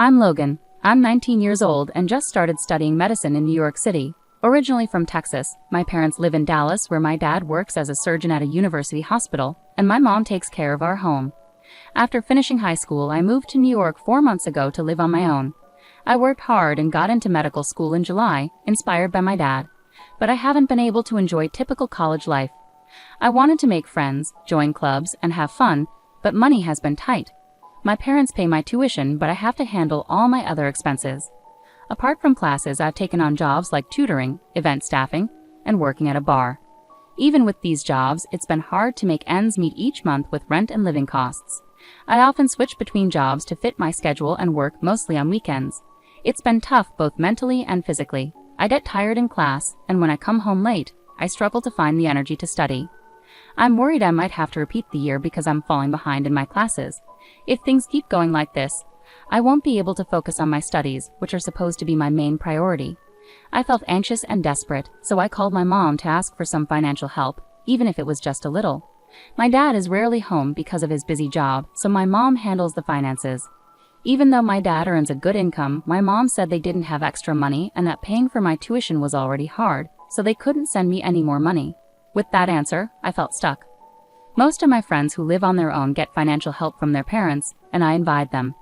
I'm Logan. I'm 19 years old and just started studying medicine in New York City. Originally from Texas, my parents live in Dallas where my dad works as a surgeon at a university hospital, and my mom takes care of our home. After finishing high school, I moved to New York 4 months ago to live on my own. I worked hard and got into medical school in July, inspired by my dad. But I haven't been able to enjoy typical college life. I wanted to make friends, join clubs, and have fun, but money has been tight. My parents pay my tuition, but I have to handle all my other expenses. Apart from classes, I've taken on jobs like tutoring, event staffing, and working at a bar. Even with these jobs, it's been hard to make ends meet each month with rent and living costs. I often switch between jobs to fit my schedule and work mostly on weekends. It's been tough both mentally and physically. I get tired in class, and when I come home late, I struggle to find the energy to study. I'm worried I might have to repeat the year because I'm falling behind in my classes. If things keep going like this, I won't be able to focus on my studies, which are supposed to be my main priority. I felt anxious and desperate, so I called my mom to ask for some financial help, even if it was just a little. My dad is rarely home because of his busy job, so my mom handles the finances. Even though my dad earns a good income, my mom said they didn't have extra money and that paying for my tuition was already hard, so they couldn't send me any more money. With that answer, I felt stuck. Most of my friends who live on their own get financial help from their parents, and I envied them.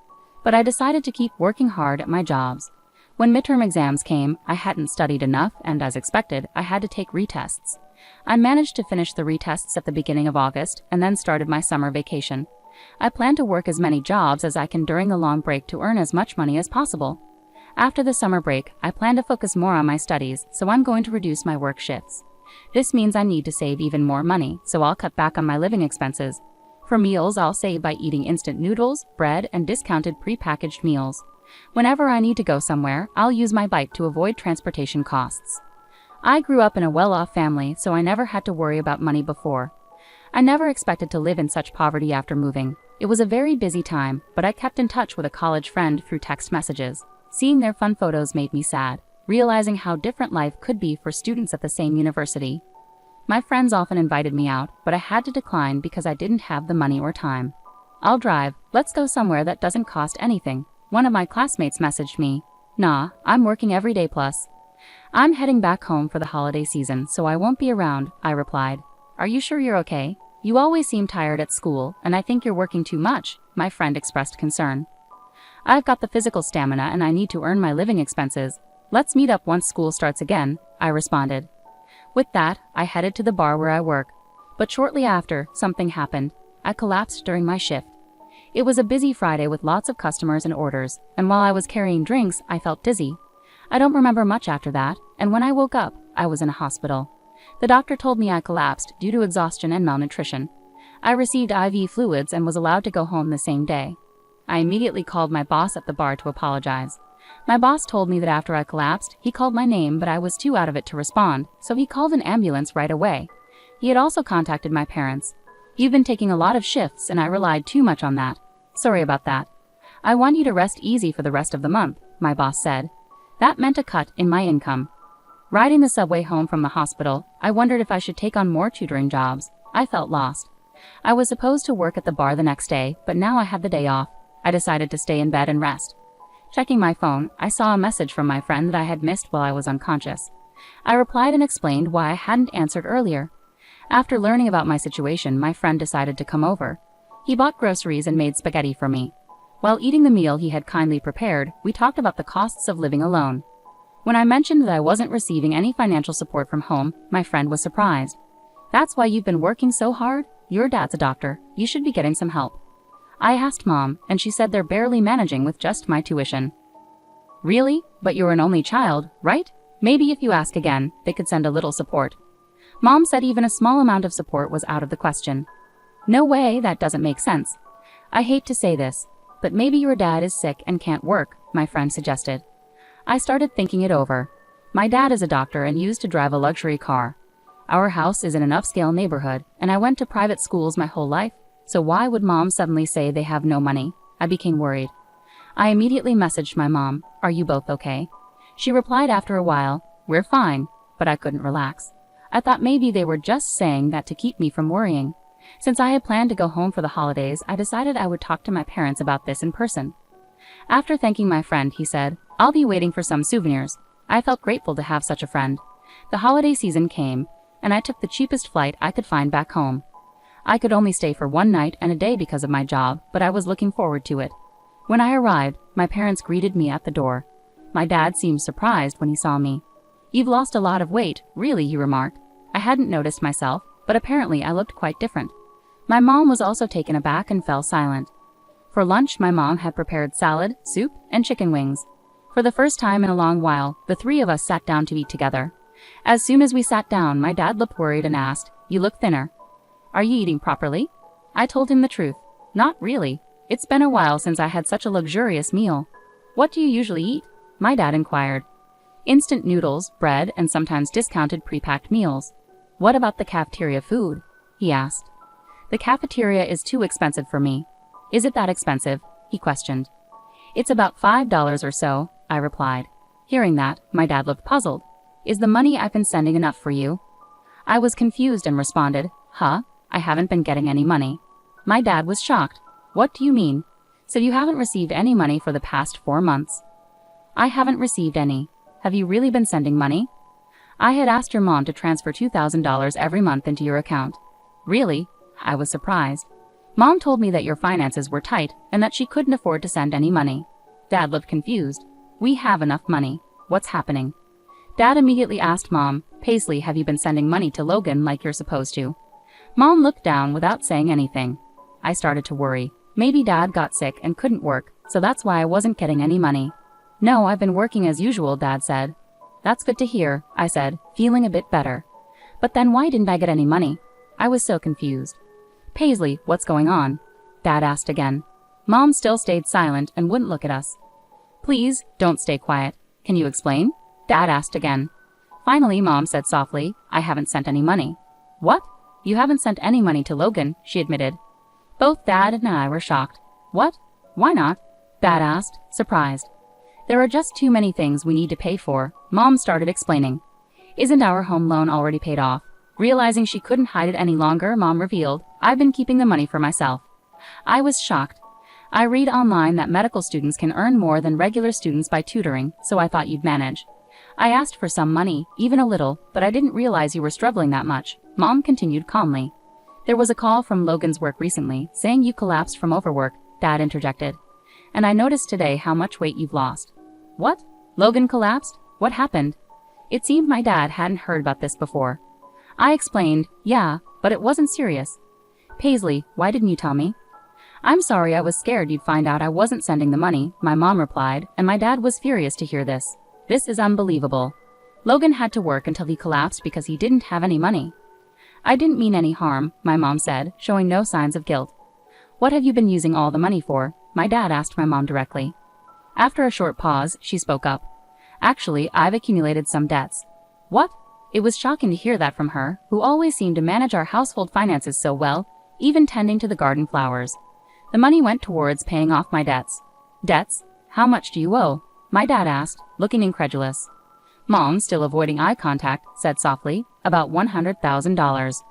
But I decided to keep working hard at my jobs. When midterm exams came, I hadn't studied enough, and as expected, I had to take retests. I managed to finish the retests at the beginning of August, and then started my summer vacation. I plan to work as many jobs as I can during the long break to earn as much money as possible. After the summer break, I plan to focus more on my studies, so I'm going to reduce my work shifts. This means I need to save even more money, so I'll cut back on my living expenses. For meals, I'll save by eating instant noodles, bread, and discounted pre-packaged meals. Whenever I need to go somewhere, I'll use my bike to avoid transportation costs. I grew up in a well-off family, so I never had to worry about money before. I never expected to live in such poverty after moving. It was a very busy time, but I kept in touch with a college friend through text messages. Seeing their fun photos made me sad, realizing how different life could be for students at the same university. My friends often invited me out, but I had to decline because I didn't have the money or time. "I'll drive, let's go somewhere that doesn't cost anything," one of my classmates messaged me. "Nah, I'm working every day plus. I'm heading back home for the holiday season, so I won't be around," I replied. "Are you sure you're okay? You always seem tired at school, and I think you're working too much," my friend expressed concern. "I've got the physical stamina and I need to earn my living expenses. Let's meet up once school starts again," I responded. With that, I headed to the bar where I work. But shortly after, something happened. I collapsed during my shift. It was a busy Friday with lots of customers and orders, and while I was carrying drinks, I felt dizzy. I don't remember much after that, and when I woke up, I was in a hospital. The doctor told me I collapsed due to exhaustion and malnutrition. I received IV fluids and was allowed to go home the same day. I immediately called my boss at the bar to apologize. My boss told me that after I collapsed, he called my name, but I was too out of it to respond, so he called an ambulance right away. He had also contacted my parents. "You've been taking a lot of shifts and I relied too much on that. Sorry about that. I want you to rest easy for the rest of the month," my boss said. That meant a cut in my income. Riding the subway home from the hospital, I wondered if I should take on more tutoring jobs. I felt lost. I was supposed to work at the bar the next day, but now I had the day off. I decided to stay in bed and rest. Checking my phone, I saw a message from my friend that I had missed while I was unconscious. I replied and explained why I hadn't answered earlier. After learning about my situation, my friend decided to come over. He bought groceries and made spaghetti for me. While eating the meal he had kindly prepared, we talked about the costs of living alone. When I mentioned that I wasn't receiving any financial support from home, my friend was surprised. "That's why you've been working so hard? Your dad's a doctor. You should be getting some help." I asked Mom, and she said they're barely managing with just my tuition. "Really? But you're an only child, right? Maybe if you ask again, they could send a little support." Mom said even a small amount of support was out of the question. "No way, that doesn't make sense. I hate to say this, but maybe your dad is sick and can't work," my friend suggested. I started thinking it over. My dad is a doctor and used to drive a luxury car. Our house is in an upscale neighborhood, and I went to private schools my whole life, so why would Mom suddenly say they have no money? I became worried. I immediately messaged my mom, "Are you both okay?" She replied after a while, "We're fine," but I couldn't relax. I thought maybe they were just saying that to keep me from worrying. Since I had planned to go home for the holidays, I decided I would talk to my parents about this in person. After thanking my friend, he said, "I'll be waiting for some souvenirs." I felt grateful to have such a friend. The holiday season came, and I took the cheapest flight I could find back home. I could only stay for one night and a day because of my job, but I was looking forward to it. When I arrived, my parents greeted me at the door. My dad seemed surprised when he saw me. "You've lost a lot of weight, really," he remarked. I hadn't noticed myself, but apparently I looked quite different. My mom was also taken aback and fell silent. For lunch, my mom had prepared salad, soup, and chicken wings. For the first time in a long while, the three of us sat down to eat together. As soon as we sat down, my dad looked worried and asked, "You look thinner. Are you eating properly?" I told him the truth. "Not really. It's been a while since I had such a luxurious meal." "What do you usually eat?" my dad inquired. "Instant noodles, bread, and sometimes discounted pre-packed meals." "What about the cafeteria food?" he asked. "The cafeteria is too expensive for me." "Is it that expensive?" he questioned. "It's about $5 or so," I replied. Hearing that, my dad looked puzzled. "Is the money I've been sending enough for you?" I was confused and responded, "Huh? I haven't been getting any money." My dad was shocked. "What do you mean? So you haven't received any money for the past 4 months?" "I haven't received any. Have you really been sending money?" "I had asked your mom to transfer $2,000 every month into your account." "Really?" I was surprised. "Mom told me that your finances were tight and that she couldn't afford to send any money." Dad looked confused. "We have enough money. What's happening?" Dad immediately asked Mom, "Paisley, have you been sending money to Logan like you're supposed to?" Mom looked down without saying anything. I started to worry. Maybe Dad got sick and couldn't work, so that's why I wasn't getting any money. "No, I've been working as usual," Dad said. "That's good to hear," I said, feeling a bit better. "But then why didn't I get any money?" I was so confused. "Paisley, what's going on?" Dad asked again. Mom still stayed silent and wouldn't look at us. "Please, don't stay quiet. Can you explain?" Dad asked again. Finally, Mom said softly, "I haven't sent any money." "What? You haven't sent any money to Logan?" she admitted. Both Dad and I were shocked. "What? Why not?" Dad asked, surprised. "There are just too many things we need to pay for," Mom started explaining. "Isn't our home loan already paid off?" Realizing she couldn't hide it any longer, Mom revealed, "I've been keeping the money for myself." I was shocked. "I read online that medical students can earn more than regular students by tutoring, so I thought you'd manage." "I asked for some money, even a little, but I didn't realize you were struggling that much," Mom continued calmly. "There was a call from Logan's work recently, saying you collapsed from overwork," Dad interjected. "And I noticed today how much weight you've lost." "What? Logan collapsed? What happened?" It seemed my dad hadn't heard about this before. I explained, "Yeah, but it wasn't serious." "Paisley, why didn't you tell me?" "I'm sorry, I was scared you'd find out I wasn't sending the money," my mom replied, and my dad was furious to hear this. "This is unbelievable. Logan had to work until he collapsed because he didn't have any money." "I didn't mean any harm," my mom said, showing no signs of guilt. "What have you been using all the money for?" my dad asked my mom directly. After a short pause, she spoke up. "Actually, I've accumulated some debts." "What?" It was shocking to hear that from her, who always seemed to manage our household finances so well, even tending to the garden flowers. The money went towards paying off my debts. "Debts? How much do you owe?" my dad asked, looking incredulous. Mom, still avoiding eye contact, said softly, "About $100,000.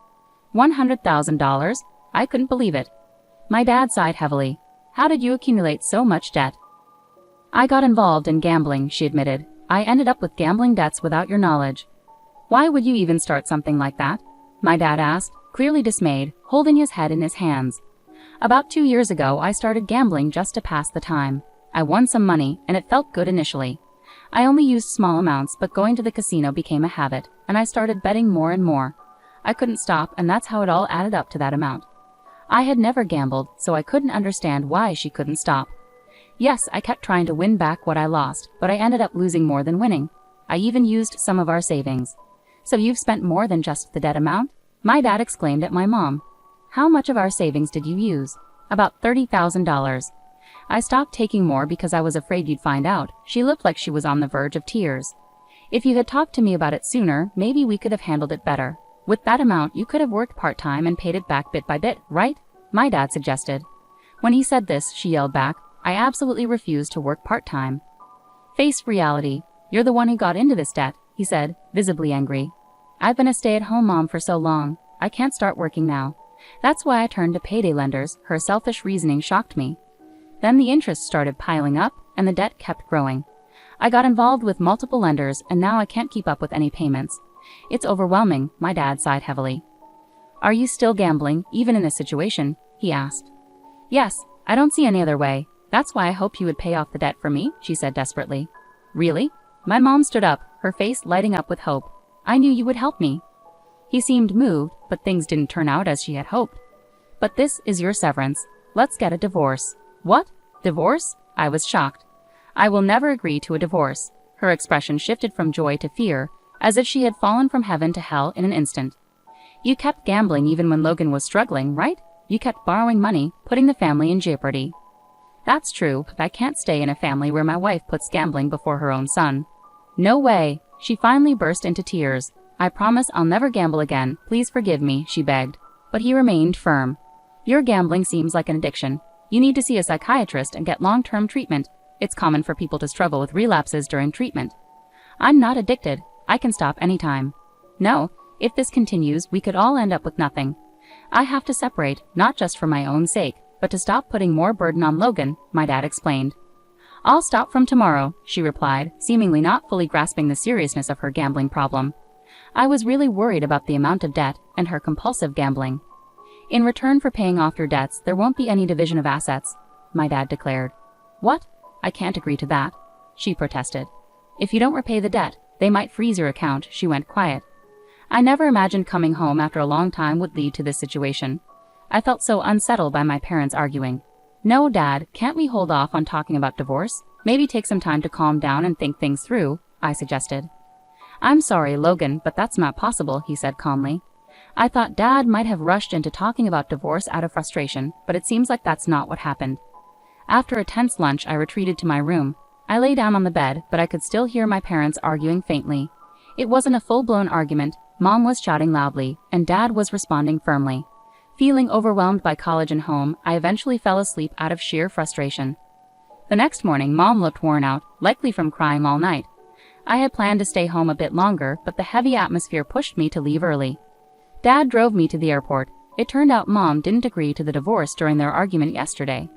$100,000? I couldn't believe it. My dad sighed heavily. "How did you accumulate so much debt?" "I got involved in gambling," she admitted. "I ended up with gambling debts without your knowledge." "Why would you even start something like that?" my dad asked, clearly dismayed, holding his head in his hands. "About 2 years ago, I started gambling just to pass the time. I won some money, and it felt good initially. I only used small amounts, but going to the casino became a habit, and I started betting more and more. I couldn't stop, and that's how it all added up to that amount." I had never gambled, so I couldn't understand why she couldn't stop. "Yes, I kept trying to win back what I lost, but I ended up losing more than winning. I even used some of our savings." "So you've spent more than just the debt amount?" my dad exclaimed at my mom. "How much of our savings did you use?" "About $30,000. I stopped taking more because I was afraid you'd find out." She looked like she was on the verge of tears. "If you had talked to me about it sooner, maybe we could have handled it better. With that amount, you could have worked part-time and paid it back bit by bit, right?" my dad suggested. When he said this, she yelled back, "I absolutely refuse to work part-time." "Face reality. You're the one who got into this debt," he said, visibly angry. "I've been a stay-at-home mom for so long, I can't start working now. That's why I turned to payday lenders." Her selfish reasoning shocked me. Then the interest started piling up, and the debt kept growing. I got involved with multiple lenders, and now I can't keep up with any payments. It's overwhelming, my dad sighed heavily. Are you still gambling, even in this situation? He asked. Yes, I don't see any other way. That's why I hoped you would pay off the debt for me, she said desperately. Really? My mom stood up, her face lighting up with hope. I knew you would help me. He seemed moved, but things didn't turn out as she had hoped. But this is your severance. Let's get a divorce. What? Divorce? I was shocked. I will never agree to a divorce. Her expression shifted from joy to fear, as if she had fallen from heaven to hell in an instant. You kept gambling even when Logan was struggling, right? You kept borrowing money, putting the family in jeopardy. That's true, but I can't stay in a family where my wife puts gambling before her own son. No way. She finally burst into tears. I promise I'll never gamble again. Please forgive me, she begged. But he remained firm. Your gambling seems like an addiction. You need to see a psychiatrist and get long-term treatment. It's common for people to struggle with relapses during treatment. I'm not addicted. I can stop anytime. No, if this continues, we could all end up with nothing. I have to separate, not just for my own sake, but to stop putting more burden on Logan, my dad explained. I'll stop from tomorrow, she replied, seemingly not fully grasping the seriousness of her gambling problem. I was really worried about the amount of debt and her compulsive gambling. In return for paying off your debts, there won't be any division of assets, my dad declared. What? I can't agree to that, she protested. If you don't repay the debt, they might freeze your account, she went quiet. I never imagined coming home after a long time would lead to this situation. I felt so unsettled by my parents arguing. No, Dad, can't we hold off on talking about divorce? Maybe take some time to calm down and think things through, I suggested. I'm sorry, Logan, but that's not possible, he said calmly. I thought Dad might have rushed into talking about divorce out of frustration, but it seems like that's not what happened. After a tense lunch, I retreated to my room. I lay down on the bed, but I could still hear my parents arguing faintly. It wasn't a full-blown argument. Mom was shouting loudly, and Dad was responding firmly. Feeling overwhelmed by college and home, I eventually fell asleep out of sheer frustration. The next morning, Mom looked worn out, likely from crying all night. I had planned to stay home a bit longer, but the heavy atmosphere pushed me to leave early. Dad drove me to the airport. It turned out Mom didn't agree to the divorce during their argument yesterday.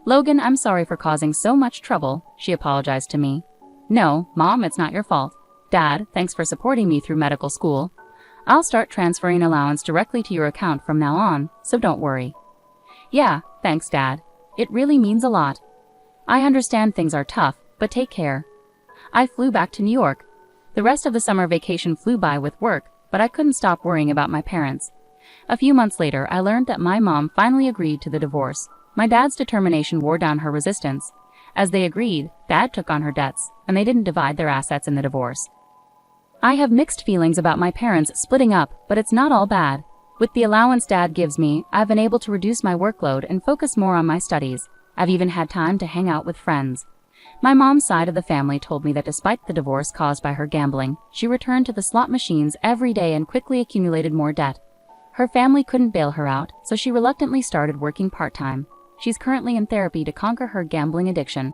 Logan, I'm sorry for causing so much trouble, she apologized to me. No, Mom, it's not your fault. Dad, thanks for supporting me through medical school. I'll start transferring allowance directly to your account from now on, so don't worry. Yeah, thanks, Dad. It really means a lot. I understand things are tough, but take care. I flew back to New York. The rest of the summer vacation flew by with work, but I couldn't stop worrying about my parents. A few months later, I learned that my mom finally agreed to the divorce. My dad's determination wore down her resistance. As they agreed, Dad took on her debts, and they didn't divide their assets in the divorce. I have mixed feelings about my parents splitting up, but it's not all bad. With the allowance Dad gives me, I've been able to reduce my workload and focus more on my studies. I've even had time to hang out with friends. My mom's side of the family told me that despite the divorce caused by her gambling, she returned to the slot machines every day and quickly accumulated more debt. Her family couldn't bail her out, so she reluctantly started working part-time. She's currently in therapy to conquer her gambling addiction.